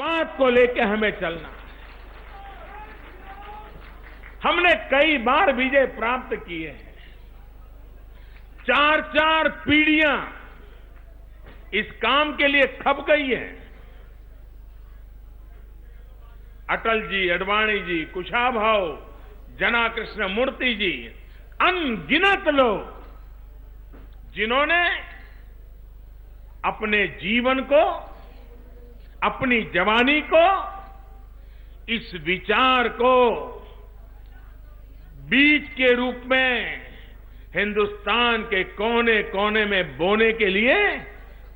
बात को लेकर हमें चलना है। हमने कई बार विजय प्राप्त किए हैं। 4-4 पीढ़ियां इस काम के लिए खप गई है। अटल जी, अडवाणी जी, कुशाभाऊ, जना कृष्ण मूर्ति जी, अनगिनत लोग जिन्होंने अपने जीवन को, अपनी जवानी को, इस विचार को बीज के रूप में हिंदुस्तान के कोने कोने में बोने के लिए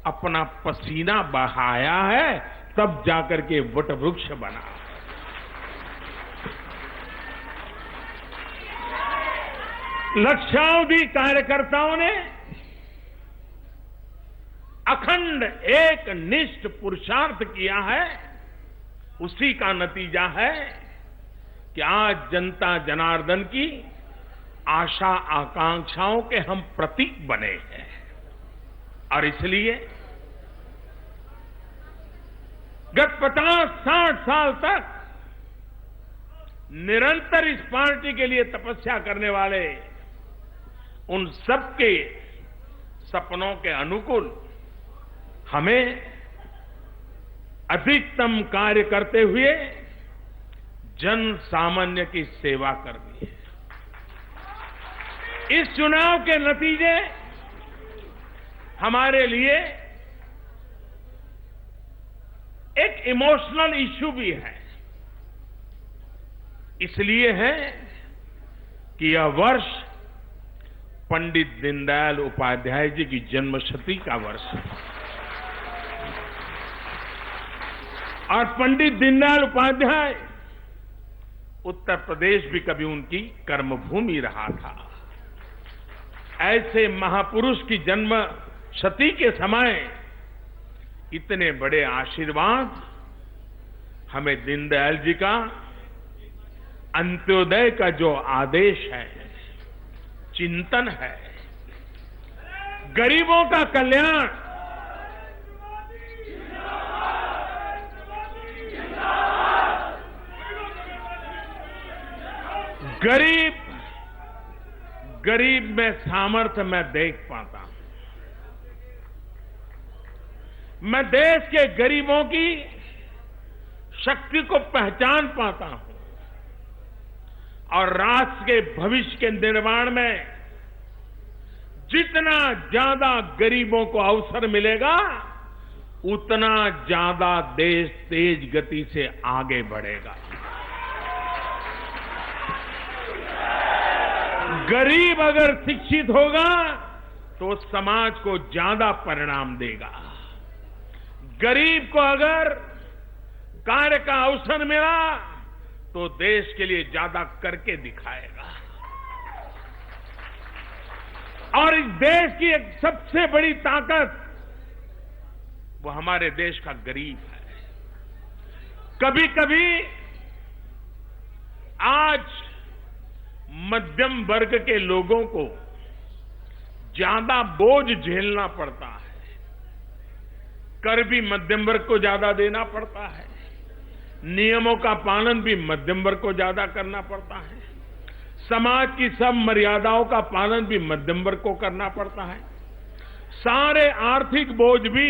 अपना पसीना बहाया है, तब जाकर के वट वृक्ष बना। लक्षावधि कार्यकर्ताओं ने अखंड एक निष्ठ पुरुषार्थ किया है। उसी का नतीजा है कि आज जनता जनार्दन की आशा आकांक्षाओं के हम प्रतीक बने हैं। और इसलिए गत 50-60 साल तक निरंतर इस पार्टी के लिए तपस्या करने वाले उन सबके सपनों के अनुकूल हमें अधिकतम कार्य करते हुए जन सामान्य की सेवा करनी है। इस चुनाव के नतीजे हमारे लिए एक इमोशनल इश्यू भी है। इसलिए है कि यह वर्ष पंडित दीनदयाल उपाध्याय जी की जन्मशती का वर्ष है। और पंडित दीनदयाल उपाध्याय उत्तर प्रदेश भी कभी उनकी कर्मभूमि रहा था। ऐसे महापुरुष की जन्मशती के समय इतने बड़े आशीर्वाद हमें दीनदयाल जी का अंत्योदय का जो आदेश है, चिंतन है, गरीबों का कल्याण, गरीब में सामर्थ्य मैं देख पाता हूं। मैं देश के गरीबों की शक्ति को पहचान पाता हूं और राष्ट्र के भविष्य के निर्माण में जितना ज्यादा गरीबों को अवसर मिलेगा, उतना ज्यादा देश तेज गति से आगे बढ़ेगा। गरीब अगर शिक्षित होगा तो समाज को ज्यादा परिणाम देगा। गरीब को अगर कार्य का अवसर मिला तो देश के लिए ज्यादा करके दिखाएगा। और इस देश की एक सबसे बड़ी ताकत वो हमारे देश का गरीब है। कभी कभी आज मध्यम वर्ग के लोगों को ज्यादा बोझ झेलना पड़ता है। कर भी मध्यम वर्ग को ज्यादा देना पड़ता है, नियमों का पालन भी मध्यम वर्ग को ज्यादा करना पड़ता है, समाज की सब मर्यादाओं का पालन भी मध्यम वर्ग को करना पड़ता है। सारे आर्थिक बोझ भी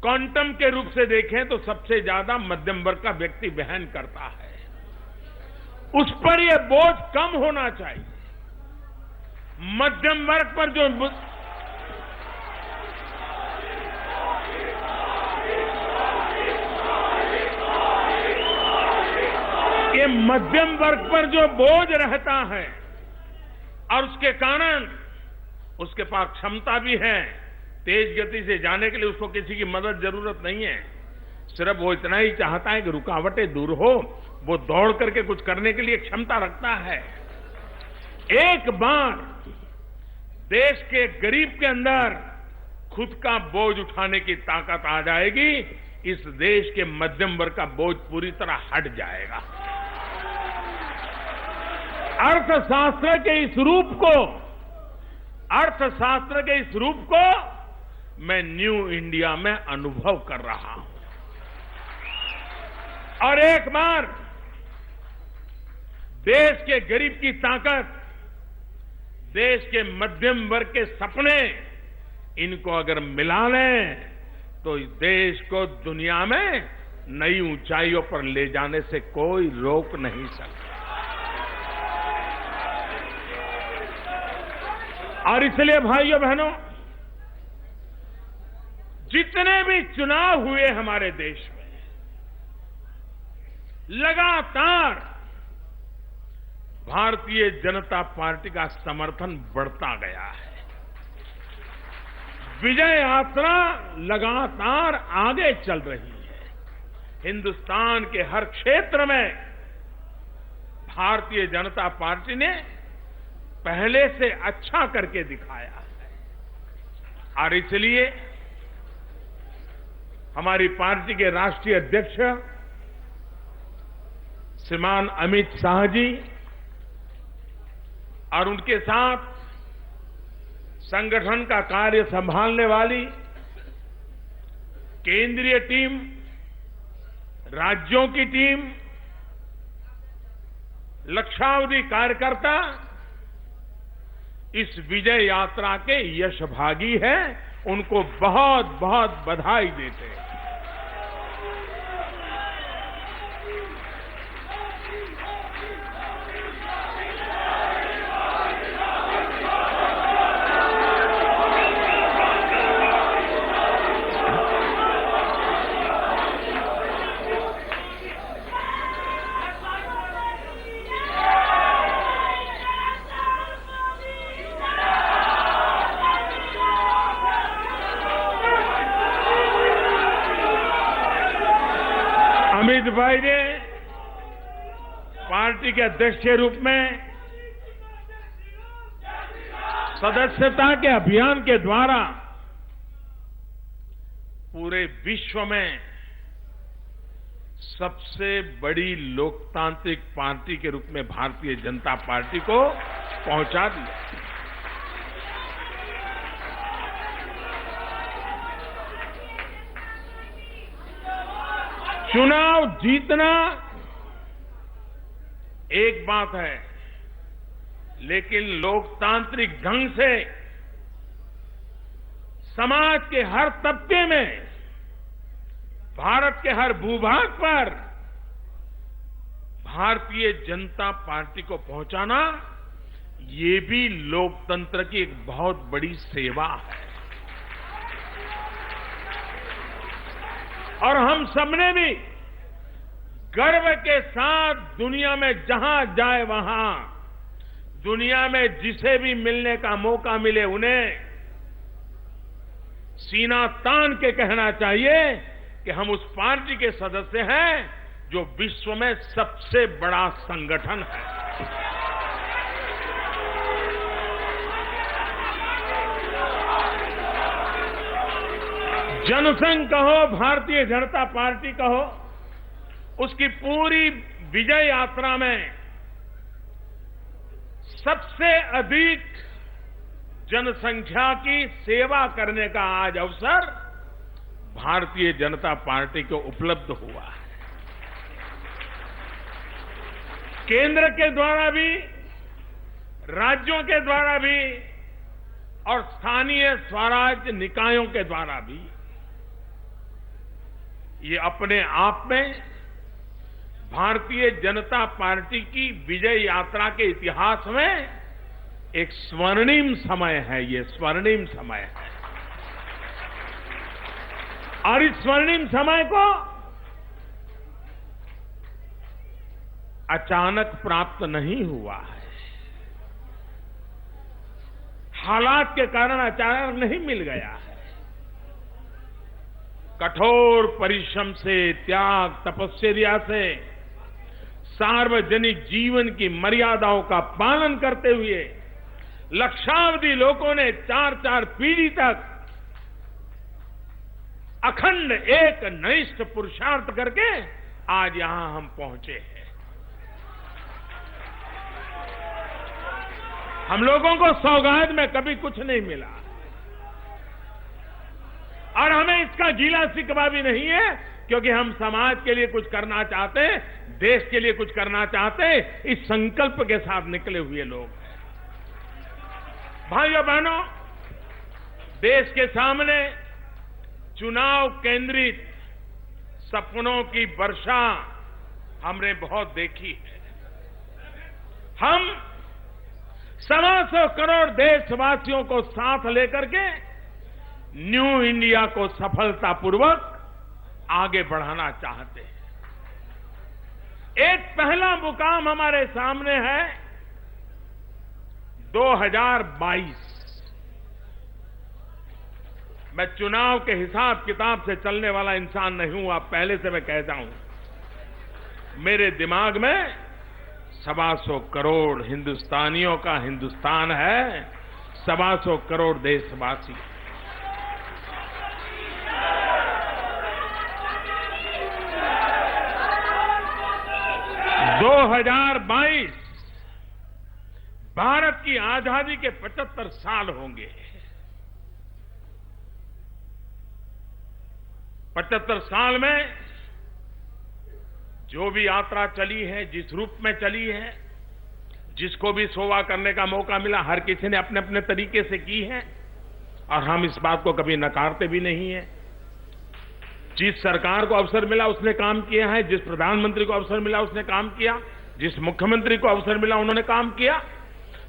क्वांटम के रूप से देखें तो सबसे ज्यादा मध्यम वर्ग का व्यक्ति वहन करता है। उस पर यह बोझ कम होना चाहिए। मध्यम वर्ग पर जो ये मध्यम वर्ग पर जो बोझ रहता है और उसके कारण उसके पास क्षमता भी है तेज गति से जाने के लिए, उसको किसी की मदद जरूरत नहीं है। सिर्फ वो इतना ही चाहता है कि रुकावटें दूर हो, वो दौड़ करके कुछ करने के लिए क्षमता रखता है। एक बार देश के गरीब के अंदर खुद का बोझ उठाने की ताकत आ जाएगी, इस देश के मध्यम वर्ग का बोझ पूरी तरह हट जाएगा। अर्थशास्त्र के इस रूप को मैं न्यू इंडिया में अनुभव कर रहा हूं। और एक बार देश के गरीब की ताकत, देश के मध्यम वर्ग के सपने, इनको अगर मिला लें तो इस देश को दुनिया में नई ऊंचाइयों पर ले जाने से कोई रोक नहीं सकता। और इसलिए भाइयों बहनों, जितने भी चुनाव हुए हमारे देश में, लगातार भारतीय जनता पार्टी का समर्थन बढ़ता गया है। विजय यात्रा लगातार आगे चल रही है। हिंदुस्तान के हर क्षेत्र में भारतीय जनता पार्टी ने पहले से अच्छा करके दिखाया है। और इसलिए हमारी पार्टी के राष्ट्रीय अध्यक्ष श्रीमान अमित शाह जी और उनके साथ संगठन का कार्य संभालने वाली केंद्रीय टीम, राज्यों की टीम, लक्षावधि कार्यकर्ता इस विजय यात्रा के यशभागी हैं। उनको बहुत बहुत बधाई देते हैं। अमित भाई ने पार्टी के अध्यक्ष के रूप में सदस्यता के अभियान के द्वारा पूरे विश्व में सबसे बड़ी लोकतांत्रिक पार्टी के रूप में भारतीय जनता पार्टी को पहुंचा दिया। चुनाव जीतना एक बात है, लेकिन लोकतांत्रिक ढंग से समाज के हर तबके में, भारत के हर भूभाग पर भारतीय जनता पार्टी को पहुंचाना, ये भी लोकतंत्र की एक बहुत बड़ी सेवा है। और हम सबने भी गर्व के साथ दुनिया में जहां जाए वहां, दुनिया में जिसे भी मिलने का मौका मिले उन्हें सीना तान के कहना चाहिए कि हम उस पार्टी के सदस्य हैं जो विश्व में सबसे बड़ा संगठन है। जनसंघ कहो, भारतीय जनता पार्टी कहो, उसकी पूरी विजय यात्रा में सबसे अधिक जनसंख्या की सेवा करने का आज अवसर भारतीय जनता पार्टी को उपलब्ध हुआ है। केंद्र के द्वारा भी, राज्यों के द्वारा भी और स्थानीय स्वराज निकायों के द्वारा भी ये अपने आप में भारतीय जनता पार्टी की विजय यात्रा के इतिहास में एक स्वर्णिम समय है। ये स्वर्णिम समय है और इस स्वर्णिम समय को अचानक प्राप्त नहीं हुआ है, हालात के कारण अचानक नहीं मिल गया है। कठोर परिश्रम से, त्याग, तपस्या से, सार्वजनिक जीवन की मर्यादाओं का पालन करते हुए लक्षावधि लोगों ने 4-4 पीढ़ी तक अखंड एक निष्ठ पुरुषार्थ करके आज यहां हम पहुंचे हैं। हम लोगों को सौगात में कभी कुछ नहीं मिला और हमें इसका गीला शिकवा भी नहीं है क्योंकि हम समाज के लिए कुछ करना चाहते हैं, देश के लिए कुछ करना चाहते हैं, इस संकल्प के साथ निकले हुए लोग हैं। भाइयों बहनों, देश के सामने चुनाव केंद्रित सपनों की वर्षा हमने बहुत देखी है। हम 125 करोड़ देशवासियों को साथ लेकर के न्यू इंडिया को सफलतापूर्वक आगे बढ़ाना चाहते हैं। एक पहला मुकाम हमारे सामने है 2022। मैं चुनाव के हिसाब किताब से चलने वाला इंसान नहीं हूं, आप पहले से मैं कहता हूं। मेरे दिमाग में 125 करोड़ हिंदुस्तानियों का हिंदुस्तान है, 125 करोड़ देशवासी। 2022 भारत की आजादी के 75 साल होंगे। 75 साल में जो भी यात्रा चली है, जिस रूप में चली है, जिसको भी सेवा करने का मौका मिला, हर किसी ने अपने अपने तरीके से की है और हम इस बात को कभी नकारते भी नहीं है। जिस सरकार को अवसर मिला उसने काम किया है, जिस प्रधानमंत्री को अवसर मिला उसने काम किया, जिस मुख्यमंत्री को अवसर मिला उन्होंने काम किया।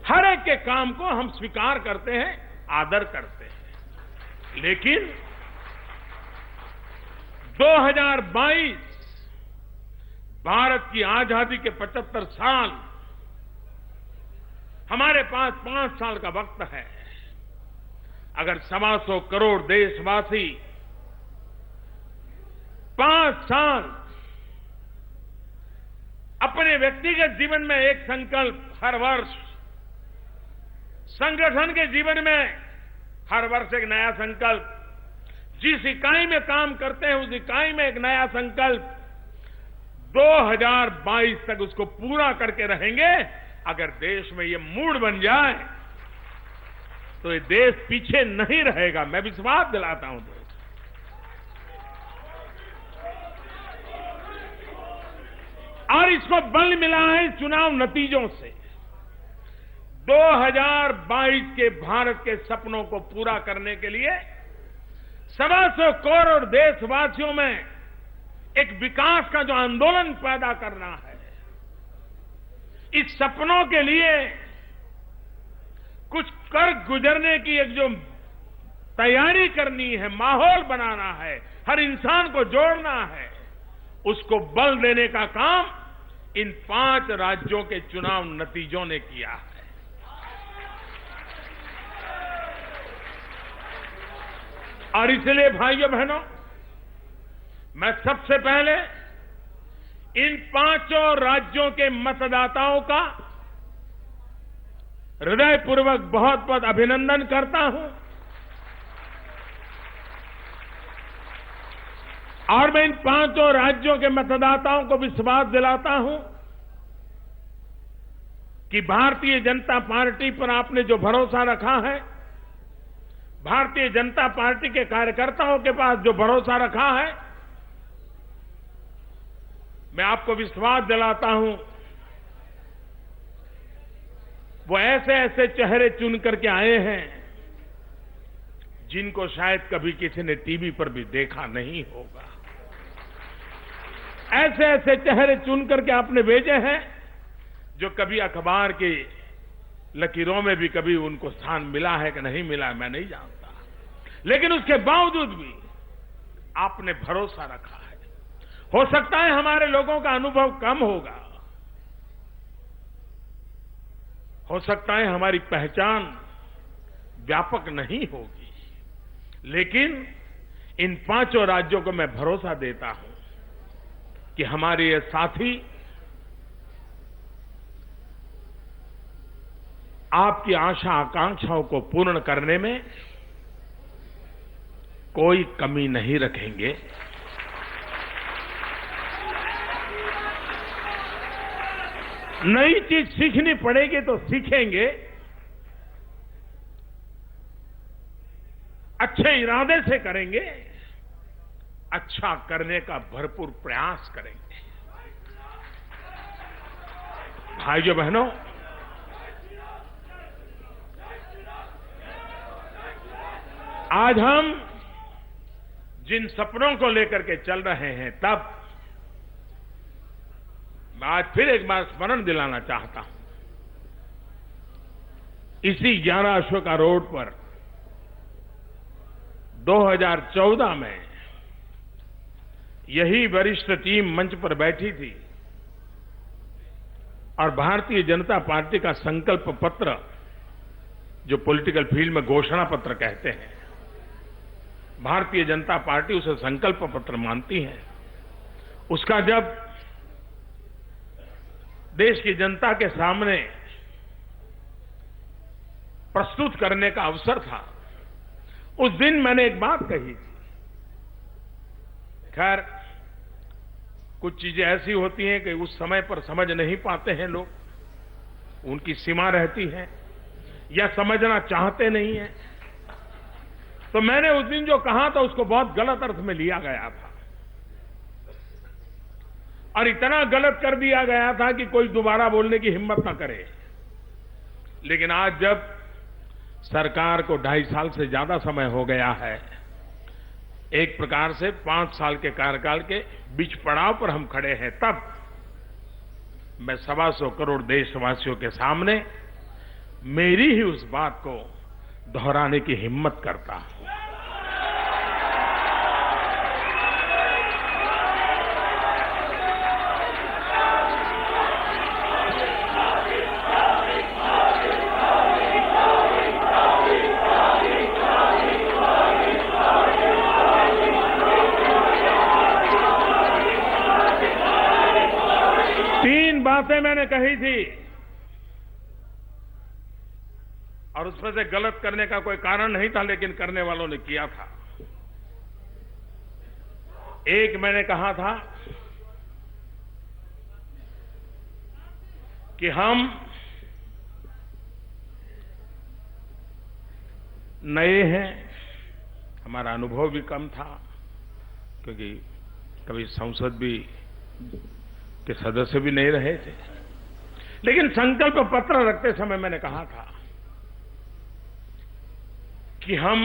हर एक के काम को हम स्वीकार करते हैं, आदर करते हैं। लेकिन 2022 भारत की आजादी के 75 साल, हमारे पास 5 साल का वक्त है। अगर 125 करोड़ देशवासी 5 साल अपने व्यक्तिगत जीवन में एक संकल्प हर वर्ष, संगठन के जीवन में हर वर्ष एक नया संकल्प, जिस इकाई में काम करते हैं उस इकाई में एक नया संकल्प, 2022 तक उसको पूरा करके रहेंगे। अगर देश में ये मूड बन जाए तो ये देश पीछे नहीं रहेगा, मैं विश्वास दिलाता हूं। और इसको बल मिला है चुनाव नतीजों से। 2022 के भारत के सपनों को पूरा करने के लिए 125 करोड़ देशवासियों में एक विकास का जो आंदोलन पैदा करना है, इस सपनों के लिए कुछ कर गुजरने की एक जो तैयारी करनी है, माहौल बनाना है, हर इंसान को जोड़ना है, उसको बल देने का काम इन 5 राज्यों के चुनाव नतीजों ने किया है। और इसलिए भाइयों बहनों, मैं सबसे पहले इन 5 राज्यों के मतदाताओं का हृदयपूर्वक बहुत बहुत अभिनंदन करता हूं। और मैं इन 5 राज्यों के मतदाताओं को विश्वास दिलाता हूं कि भारतीय जनता पार्टी पर आपने जो भरोसा रखा है, भारतीय जनता पार्टी के कार्यकर्ताओं के पास जो भरोसा रखा है, मैं आपको विश्वास दिलाता हूं वो ऐसे ऐसे चेहरे चुन करके आए हैं जिनको शायद कभी किसी ने टीवी पर भी देखा नहीं होगा। ऐसे ऐसे चेहरे चुन करके आपने भेजे हैं जो कभी अखबार की लकीरों में भी कभी उनको स्थान मिला है कि नहीं मिला है मैं नहीं जानता, लेकिन उसके बावजूद भी आपने भरोसा रखा है। हो सकता है हमारे लोगों का अनुभव कम होगा, हो सकता है हमारी पहचान व्यापक नहीं होगी, लेकिन इन 5 राज्यों को मैं भरोसा देता हूं कि हमारे ये साथी आपकी आशा आकांक्षाओं को पूर्ण करने में कोई कमी नहीं रखेंगे। नई चीज सीखनी पड़ेगी तो सीखेंगे, अच्छे इरादे से करेंगे अच्छा करने का भरपूर प्रयास करेंगे। भाइयों बहनों, आज हम जिन सपनों को लेकर के चल रहे हैं, तब मैं आज फिर एक बार स्मरण दिलाना चाहता हूं। इसी 11 अशोका रोड पर 2014 में यही वरिष्ठ टीम मंच पर बैठी थी और भारतीय जनता पार्टी का संकल्प पत्र, जो पॉलिटिकल फील्ड में घोषणा पत्र कहते हैं, भारतीय जनता पार्टी उसे संकल्प पत्र मानती है, उसका जब देश की जनता के सामने प्रस्तुत करने का अवसर था, उस दिन मैंने एक बात कही थी। खैर, कुछ चीजें ऐसी होती हैं कि उस समय पर समझ नहीं पाते हैं लोग, उनकी सीमा रहती है या समझना चाहते नहीं है। तो मैंने उस दिन जो कहा था उसको बहुत गलत अर्थ में लिया गया था और इतना गलत कर दिया गया था कि कोई दोबारा बोलने की हिम्मत ना करे। लेकिन आज जब सरकार को 2.5 साल से ज्यादा समय हो गया है, एक प्रकार से 5 साल के कार्यकाल के बीच पड़ाव पर हम खड़े हैं, तब मैं 125 करोड़ देशवासियों के सामने मेरी ही उस बात को दोहराने की हिम्मत करता हूं। बातें मैंने कही थी और उसमें से गलत करने का कोई कारण नहीं था, लेकिन करने वालों ने किया था। एक मैंने कहा था कि हम नए हैं, हमारा अनुभव भी कम था, क्योंकि कभी संसद भी के सदस्य भी नहीं रहे थे। लेकिन संकल्प पत्र रखते समय मैंने कहा था कि हम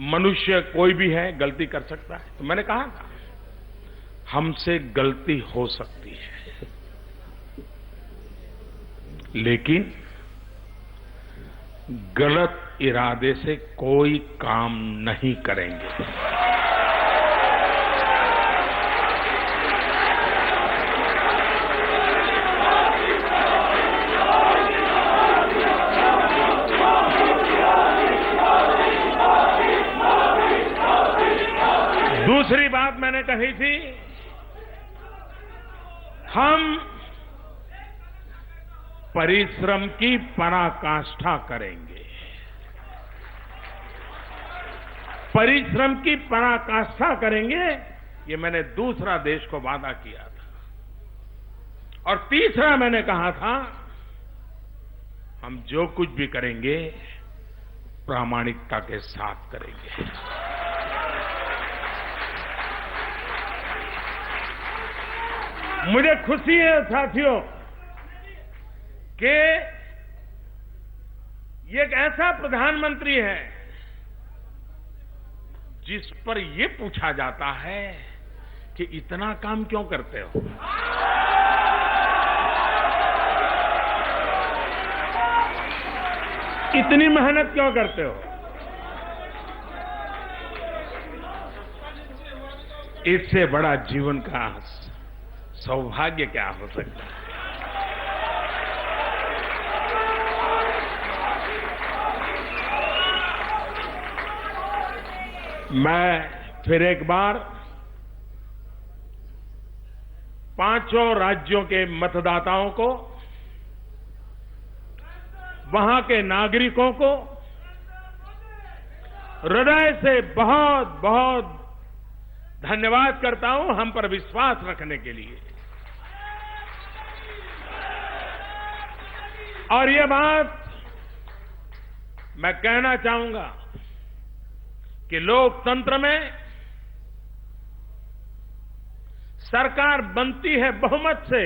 मनुष्य कोई भी है, गलती कर सकता है। तो मैंने कहा था हमसे गलती हो सकती है, लेकिन गलत इरादे से कोई काम नहीं करेंगे। दूसरी बात मैंने कही थी, हम परिश्रम की पराकाष्ठा करेंगे। परिश्रम की पराकाष्ठा करेंगे, ये मैंने दूसरा देश को वादा किया था। और तीसरा मैंने कहा था, हम जो कुछ भी करेंगे प्रामाणिकता के साथ करेंगे। मुझे खुशी है साथियों कि ये एक ऐसा प्रधानमंत्री है जिस पर ये पूछा जाता है कि इतना काम क्यों करते हो। इतनी मेहनत क्यों करते हो। इससे बड़ा जीवन का सौभाग्य क्या हो सकता है। मैं फिर एक बार 5 राज्यों के मतदाताओं को, वहां के नागरिकों को हृदय से बहुत बहुत धन्यवाद करता हूं हम पर विश्वास रखने के लिए। और ये बात मैं कहना चाहूंगा कि लोकतंत्र में सरकार बनती है बहुमत से,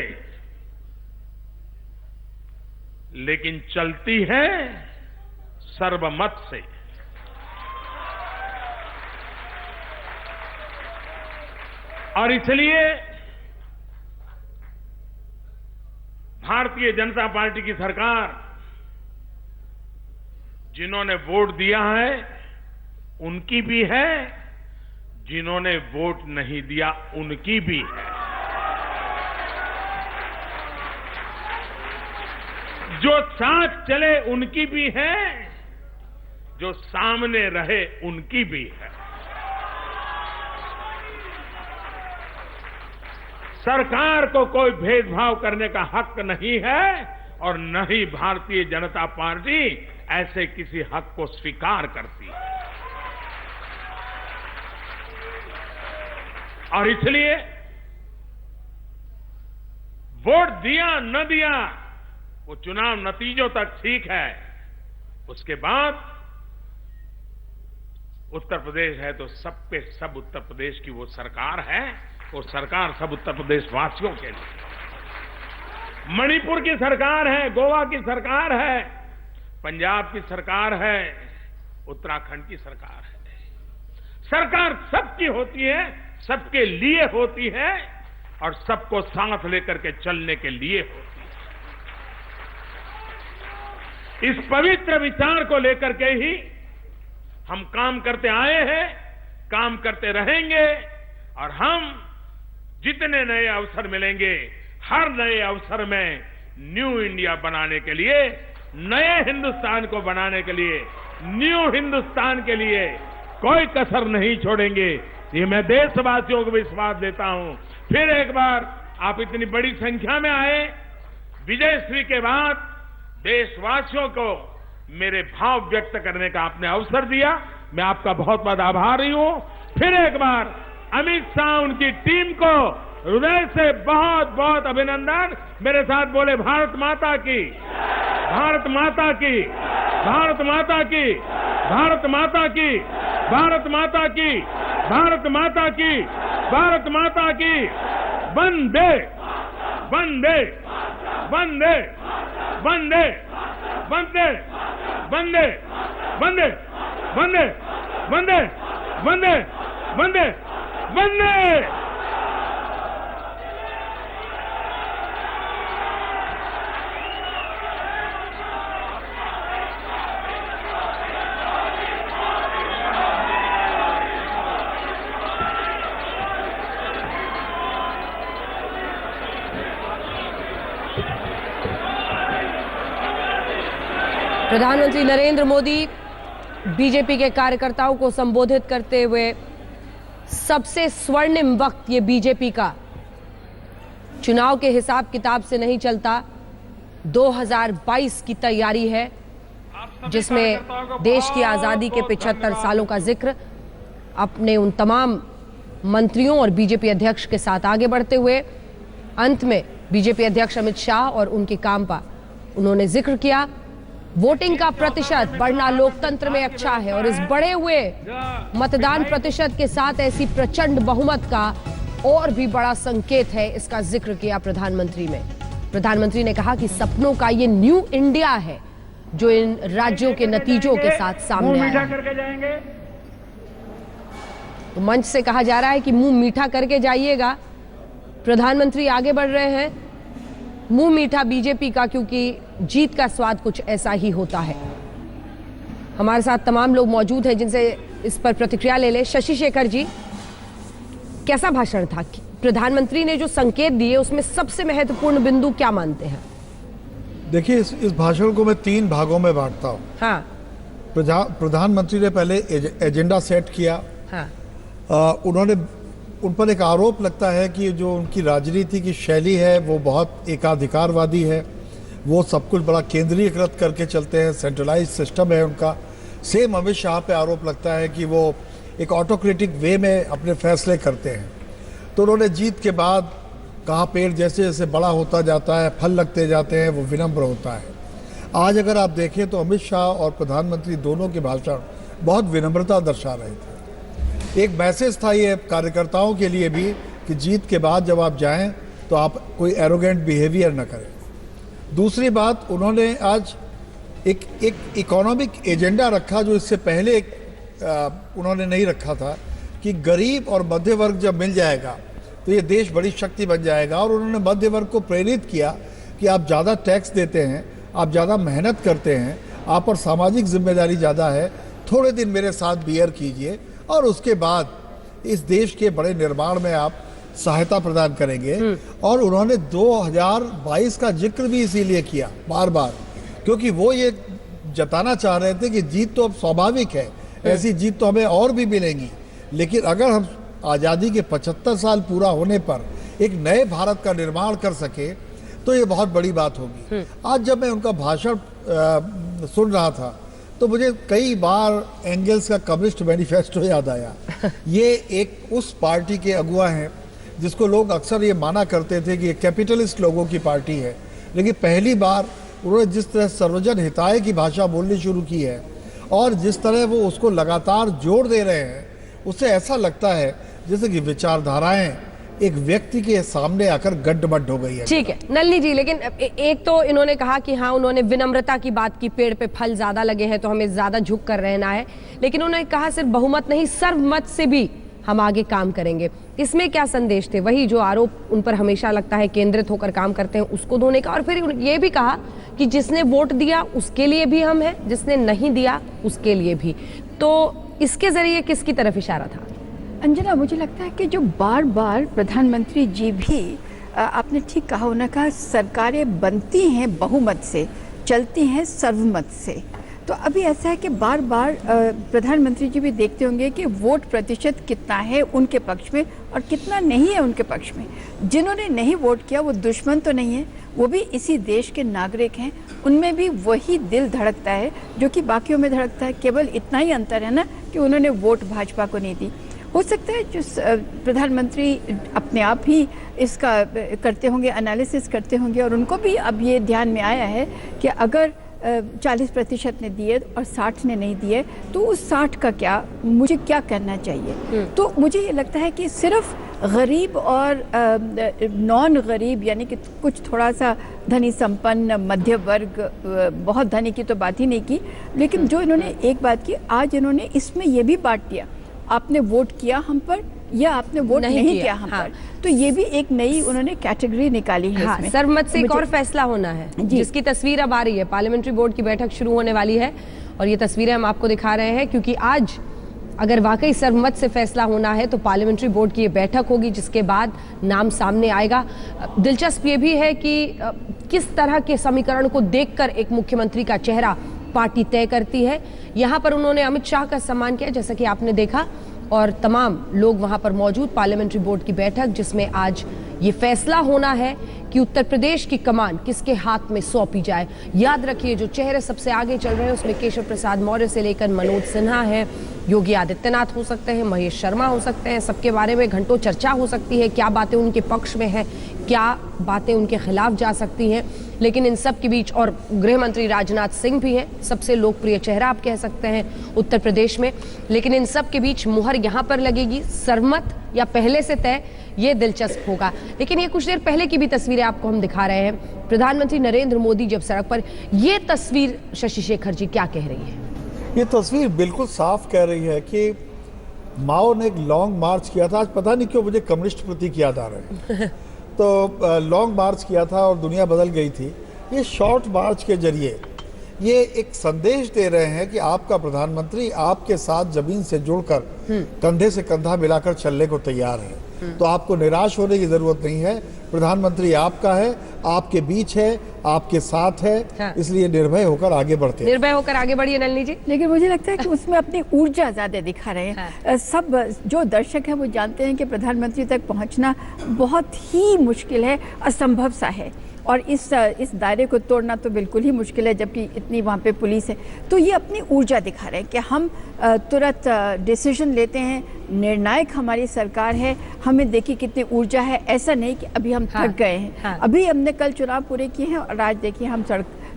लेकिन चलती है सर्वमत से। और इसलिए भारतीय जनता पार्टी की सरकार जिन्होंने वोट दिया है उनकी भी है, जिन्होंने वोट नहीं दिया उनकी भी है। जो साथ चले उनकी भी है, जो सामने रहे उनकी भी है। सरकार को कोई भेदभाव करने का हक नहीं है और न ही भारतीय जनता पार्टी ऐसे किसी हक को स्वीकार करती है। और इसलिए वोट दिया न दिया वो चुनाव नतीजों तक ठीक है, उसके बाद उत्तर प्रदेश है तो सब पे सब उत्तर प्रदेश की वो सरकार है, वो सरकार सब उत्तर प्रदेश वासियों के लिए। मणिपुर की सरकार है, गोवा की सरकार है, पंजाब की सरकार है, उत्तराखंड की सरकार है। सरकार सबकी होती है, सबके लिए होती है और सबको साथ लेकर के चलने के लिए होती है। इस पवित्र विचार को लेकर के ही हम काम करते आए हैं, काम करते रहेंगे और हम जितने नए अवसर मिलेंगे, हर नए अवसर में न्यू इंडिया बनाने के लिए, नए हिंदुस्तान को बनाने के लिए, न्यू हिंदुस्तान के लिए कोई कसर नहीं छोड़ेंगे। ये मैं देशवासियों को विश्वास देता हूं। फिर एक बार आप इतनी बड़ी संख्या में आए, विजयश्री के बाद देशवासियों को मेरे भाव व्यक्त करने का आपने अवसर दिया, मैं आपका बहुत बहुत आभारी हूं। फिर एक बार अमित शाह उनकी टीम को हृदय से बहुत बहुत अभिनंदन। मेरे साथ बोले भारत माता की, भारत माता की, भारत माता की, भारत माता की, भारत माता की, भारत माता की, भारत माता की। वंदे वंदे वंदे वंदे वंदे वंदे वंदे वंदे वंदे वंदे वंदे वंदे। प्रधानमंत्री नरेंद्र मोदी बीजेपी के कार्यकर्ताओं को संबोधित करते हुए सबसे स्वर्णिम वक्त ये बीजेपी का चुनाव के हिसाब किताब से नहीं चलता, 2022 की तैयारी है जिसमें देश की आजादी के 75 सालों का जिक्र अपने उन तमाम मंत्रियों और बीजेपी अध्यक्ष के साथ आगे बढ़ते हुए अंत में बीजेपी अध्यक्ष अमित शाह और उनके काम का उन्होंने जिक्र किया। वोटिंग का प्रतिशत बढ़ना लोकतंत्र में अच्छा है और इस बढ़े हुए मतदान प्रतिशत के साथ ऐसी प्रचंड बहुमत का और भी बड़ा संकेत है, इसका जिक्र किया प्रधानमंत्री ने। प्रधानमंत्री ने कहा कि सपनों का ये न्यू इंडिया है जो इन राज्यों के नतीजों के साथ सामने आया है। तो मंच से कहा जा रहा है कि मुंह मीठा करके जाइएगा। प्रधानमंत्री आगे बढ़ रहे हैं, मुंह मीठा बीजेपी का, क्योंकि जीत का स्वाद कुछ ऐसा ही होता है। हमारे साथ तमाम लोग मौजूद हैं जिनसे इस पर प्रतिक्रिया ले ले। शशि शेखर जी, कैसा भाषण था? प्रधानमंत्री ने जो संकेत दिए उसमें सबसे महत्वपूर्ण बिंदु क्या मानते हैं? देखिए, इस भाषण को मैं 3 भागों में बांटता हूँ। हाँ। प्रधानमंत्री ने पहले एजेंडा सेट किया। हाँ। उन पर एक आरोप लगता है कि जो उनकी राजनीति की शैली है वो बहुत एकाधिकारवादी है, वो सब कुछ बड़ा केंद्रीयकृत करके चलते हैं, सेंट्रलाइज सिस्टम है उनका। सेम अमित शाह पे आरोप लगता है कि वो एक ऑटोक्रेटिक वे में अपने फैसले करते हैं। तो उन्होंने जीत के बाद कहा पेड़ जैसे जैसे बड़ा होता जाता है, फल लगते जाते हैं, वो विनम्र होता है। आज अगर आप देखें तो अमित शाह और प्रधानमंत्री दोनों के भाषण बहुत विनम्रता दर्शा रहे थे। एक मैसेज था ये कार्यकर्ताओं के लिए भी कि जीत के बाद जब आप जाएं तो आप कोई एरोगेंट बिहेवियर न करें। दूसरी बात, उन्होंने आज एक इकोनॉमिक एजेंडा रखा जो इससे पहले उन्होंने नहीं रखा था, कि गरीब और मध्य वर्ग जब मिल जाएगा तो ये देश बड़ी शक्ति बन जाएगा। और उन्होंने मध्य वर्ग को प्रेरित किया कि आप ज़्यादा टैक्स देते हैं, आप ज़्यादा मेहनत करते हैं, आप पर सामाजिक जिम्मेदारी ज़्यादा है, थोड़े दिन मेरे साथ बियर कीजिए और उसके बाद इस देश के बड़े निर्माण में आप सहायता प्रदान करेंगे। और उन्होंने 2022 का जिक्र भी इसीलिए किया बार बार, क्योंकि वो ये जताना चाह रहे थे कि जीत तो अब स्वाभाविक है, ऐसी जीत तो हमें और भी मिलेंगी, लेकिन अगर हम आज़ादी के 75 साल पूरा होने पर एक नए भारत का निर्माण कर सके तो ये बहुत बड़ी बात होगी। आज जब मैं उनका भाषण सुन रहा था तो मुझे कई बार एंगल्स का कम्युनिस्ट मैनिफेस्टो याद आया। ये एक उस पार्टी के अगुआ हैं जिसको लोग अक्सर ये माना करते थे कि ये कैपिटलिस्ट लोगों की पार्टी है, लेकिन पहली बार उन्होंने जिस तरह सर्वजन हिताय की भाषा बोलनी शुरू की है और जिस तरह वो उसको लगातार जोड़ दे रहे हैं, उससे ऐसा लगता है जैसे कि विचारधाराएं एक व्यक्ति के सामने आकर गड्ढ-मड्ढ हो गई है। ठीक है नलिनी जी, लेकिन एक तो इन्होंने कहा कि हाँ, उन्होंने विनम्रता की बात की, पेड़ पे फल ज्यादा लगे हैं तो हमें ज्यादा झुक कर रहना है, लेकिन उन्होंने कहा सिर्फ बहुमत नहीं, सर्वमत से भी हम आगे काम करेंगे। इसमें क्या संदेश थे? वही जो आरोप उन पर हमेशा लगता है केंद्रित होकर काम करते हैं, उसको धोने का। और फिर ये भी कहा कि जिसने वोट दिया उसके लिए भी हम हैं, जिसने नहीं दिया उसके लिए भी। तो इसके जरिए किसकी तरफ इशारा था? अंजना, मुझे लगता है कि जो बार बार प्रधानमंत्री जी भी, आपने ठीक कहा, उन्होंने कहा सरकारें बनती हैं बहुमत से, चलती हैं सर्वमत से। तो अभी ऐसा है कि बार बार प्रधानमंत्री जी भी देखते होंगे कि वोट प्रतिशत कितना है उनके पक्ष में और कितना नहीं है उनके पक्ष में। जिन्होंने नहीं वोट किया वो दुश्मन तो नहीं है, वो भी इसी देश के नागरिक हैं, उनमें भी वही दिल धड़कता है जो कि बाकियों में धड़कता है। केवल इतना ही अंतर है ना कि उन्होंने वोट भाजपा को नहीं दी। हो सकता है जो प्रधानमंत्री अपने आप ही इसका करते होंगे, एनालिसिस करते होंगे, और उनको भी अब ये ध्यान में आया है कि अगर 40% ने दिए और 60 ने नहीं दिए तो उस 60 का क्या, मुझे क्या करना चाहिए। तो मुझे ये लगता है कि सिर्फ गरीब और नॉन गरीब, यानी कि कुछ थोड़ा सा धनी संपन्न मध्य वर्ग, बहुत धनी की तो बात ही नहीं की, लेकिन जो इन्होंने एक बात की, आज इन्होंने इसमें ये भी बांट दिया, आपने वोट किया हम पर या आपने वोट नहीं किया हम पर। तो ये भी एक नई उन्होंने कैटेगरी निकाली है। हाँ, सर्वमत से एक और फैसला होना है, जिसकी तस्वीर अब आ रही है। पार्लियामेंट्री बोर्ड की बैठक शुरू होने वाली है और ये तस्वीरें हम आपको दिखा रहे हैं, क्योंकि आज अगर वाकई सर्वमत से फैसला होना है तो पार्लियामेंट्री बोर्ड की ये बैठक होगी, जिसके बाद नाम सामने आएगा। दिलचस्प ये भी है कि किस तरह के समीकरण को देखकर एक मुख्यमंत्री का चेहरा पार्टी तय करती है। यहाँ पर उन्होंने अमित शाह का सम्मान किया, जैसा कि आपने देखा, और तमाम लोग वहां पर मौजूद। पार्लियामेंट्री बोर्ड की बैठक जिसमें आज ये फैसला होना है कि उत्तर प्रदेश की कमान किसके हाथ में सौंपी जाए। याद रखिए, जो चेहरे सबसे आगे चल रहे हैं उसमें केशव प्रसाद मौर्य से लेकर मनोज सिन्हा है, योगी आदित्यनाथ हो सकते हैं, महेश शर्मा हो सकते हैं। सबके बारे में घंटों चर्चा हो सकती है, क्या बातें उनके पक्ष में हैं, क्या बातें उनके खिलाफ जा सकती हैं। लेकिन इन सब के बीच, और गृह मंत्री राजनाथ सिंह भी हैं, सबसे लोकप्रिय चेहरा आप कह सकते हैं उत्तर प्रदेश में। लेकिन इन सब के बीच मुहर यहाँ पर लगेगी सर्वमत या पहले से तय, ये दिलचस्प होगा। लेकिन ये कुछ देर पहले की भी तस्वीरें आपको हम दिखा रहे हैं। प्रधानमंत्री नरेंद्र मोदी जब सड़क पर, ये तस्वीर शशि शेखर जी क्या कह रही है? ये तस्वीर बिल्कुल साफ कह रही है कि माओ ने एक लॉन्ग मार्च किया था। आज पता नहीं क्यों मुझे कम्युनिस्ट प्रतीक याद आ रहे हैं। तो लॉन्ग मार्च किया था और दुनिया बदल गई थी। ये शॉर्ट मार्च के जरिए ये एक संदेश दे रहे हैं कि आपका प्रधानमंत्री आपके साथ जमीन से जुड़कर कंधे से कंधा मिलाकर चलने को तैयार है। तो आपको निराश होने की जरूरत नहीं है। प्रधानमंत्री आपका है, आपके बीच है, आपके साथ है। हाँ। इसलिए निर्भय होकर आगे बढ़ते हैं। निर्भय होकर आगे बढ़िए नलिनी जी। लेकिन मुझे लगता है कि उसमें अपनी ऊर्जा ज्यादा दिखा रहे हैं। हाँ। सब जो दर्शक हैं वो जानते हैं कि प्रधानमंत्री तक पहुंचना बहुत ही मुश्किल है, असंभव सा है, और इस दायरे को तोड़ना तो बिल्कुल ही मुश्किल है, जबकि इतनी वहाँ पे पुलिस है। तो ये अपनी ऊर्जा दिखा रहे हैं कि हम तुरंत डिसीजन लेते हैं, निर्णायक हमारी सरकार है, हमें देखिए कितनी ऊर्जा है। ऐसा नहीं कि अभी हम थक गए हैं। हाँ। अभी हमने कल चुनाव पूरे किए हैं और आज देखिए हम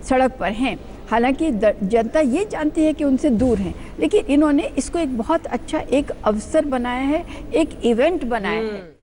सड़क पर हैं। हालांकि जनता ये जानती है कि उनसे दूर हैं, लेकिन इन्होंने इसको एक बहुत अच्छा एक अवसर बनाया है, एक इवेंट बनाया है।